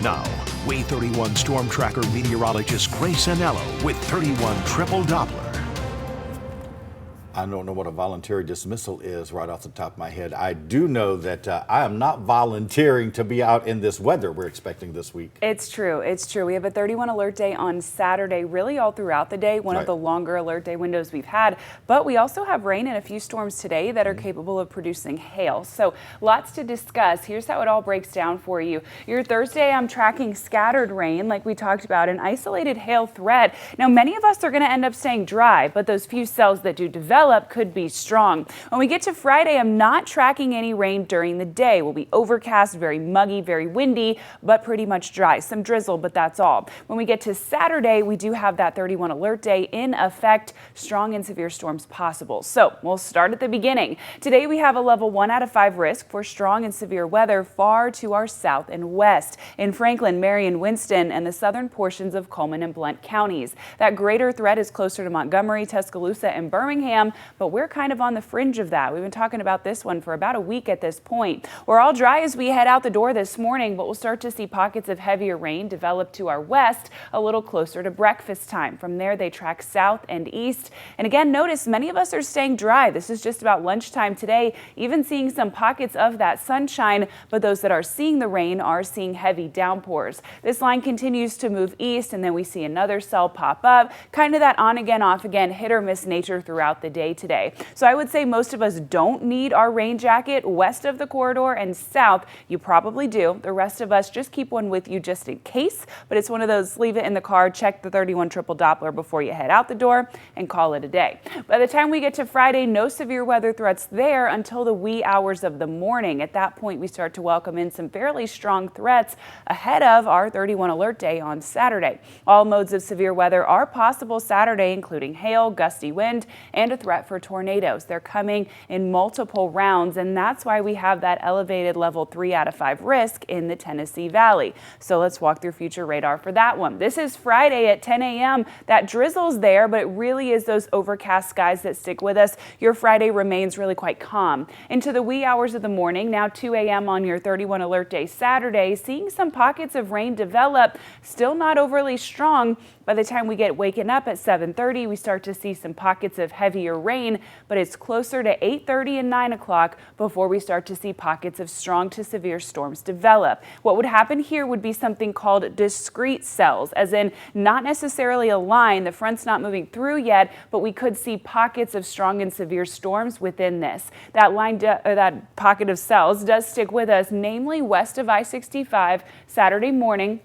Now, Wave 31 Storm Tracker meteorologist Grace Anello with 31 Triple Doppler. I don't know what a voluntary dismissal is right off the top of my head. I do know that I am not volunteering to be out in this weather we're expecting this week. It's true. It's true. We have a 31 alert day on Saturday, really all throughout the day, one of the longer alert day windows we've had. But we also have rain and a few storms today that are capable of producing hail. So lots to discuss. Here's how it all breaks down for you. Your Thursday, I'm tracking scattered rain like we talked about, an isolated hail threat. Now, many of us are going to end up staying dry, but those few cells that do develop could be strong. When we get to Friday, I'm not tracking any rain during the day. We'll be overcast, very muggy, very windy, but pretty much dry. Some drizzle, but that's all. When we get to Saturday, we do have that 31 alert day in effect. Strong and severe storms possible. So we'll start at the beginning. Today we have a level 1 out of 5 risk for strong and severe weather far to our south and west in Franklin, Marion, Winston, and the southern portions of Coleman and Blount counties. That greater threat is closer to Montgomery, Tuscaloosa, and Birmingham, but we're kind of on the fringe of that. We've been talking about this one for about a week at this point. We're all dry as we head out the door this morning, but we'll start to see pockets of heavier rain develop to our west a little closer to breakfast time. From there, they track south and east. And again, notice many of us are staying dry. This is just about lunchtime today, even seeing some pockets of that sunshine, but those that are seeing the rain are seeing heavy downpours. This line continues to move east, and then we see another cell pop up, kind of that on again, off again, hit or miss nature throughout the day today. So I would say most of us don't need our rain jacket west of the corridor, and south you probably do. The rest of us just keep one with you just in case, but it's one of those leave it in the car, check the 31 triple Doppler before you head out the door and call it a day. By the time we get to Friday, no severe weather threats there until the wee hours of the morning. At that point, we start to welcome in some fairly strong threats ahead of our 31 alert day on Saturday. All modes of severe weather are possible Saturday, including hail, gusty wind, and a threat for tornadoes. They're coming in multiple rounds, and that's why we have that elevated level 3 out of 5 risk in the Tennessee Valley. So let's walk through future radar for that one. This is Friday at 10 a.m. That drizzle's there, but it really is those overcast skies that stick with us. Your Friday remains really quite calm. Into the wee hours of the morning, now 2 a.m. on your 31 alert day Saturday, seeing some pockets of rain develop, still not overly strong. By the time we get waken up at 7:30, we start to see some pockets of heavier rain, but it's closer to 8:30 and 9 o'clock before we start to see pockets of strong to severe storms develop. What would happen here would be something called discrete cells, as in not necessarily a line, the front's not moving through yet, but we could see pockets of strong and severe storms within this. That line, that pocket of cells does stick with us, namely west of I-65 Saturday morning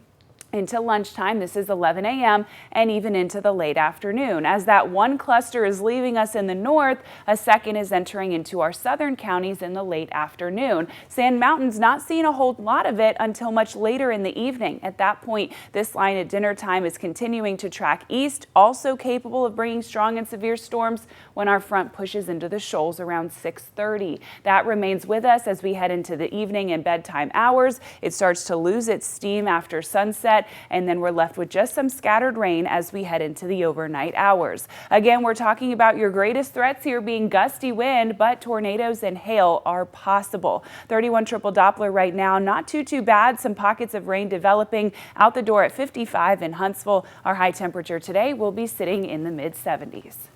into lunchtime. This is 11 a.m. and even into the late afternoon. As that one cluster is leaving us in the north, a second is entering into our southern counties in the late afternoon. Sand Mountain's not seeing a whole lot of it until much later in the evening. At that point, this line at dinner time is continuing to track east, also capable of bringing strong and severe storms when our front pushes into the shoals around 6:30. That remains with us as we head into the evening and bedtime hours. It starts to lose its steam after sunset, and then we're left with just some scattered rain as we head into the overnight hours. Again, we're talking about your greatest threats here being gusty wind, but tornadoes and hail are possible. 31 triple Doppler right now, not too bad. Some pockets of rain developing out the door at 55 in Huntsville. Our high temperature today will be sitting in the mid 70s.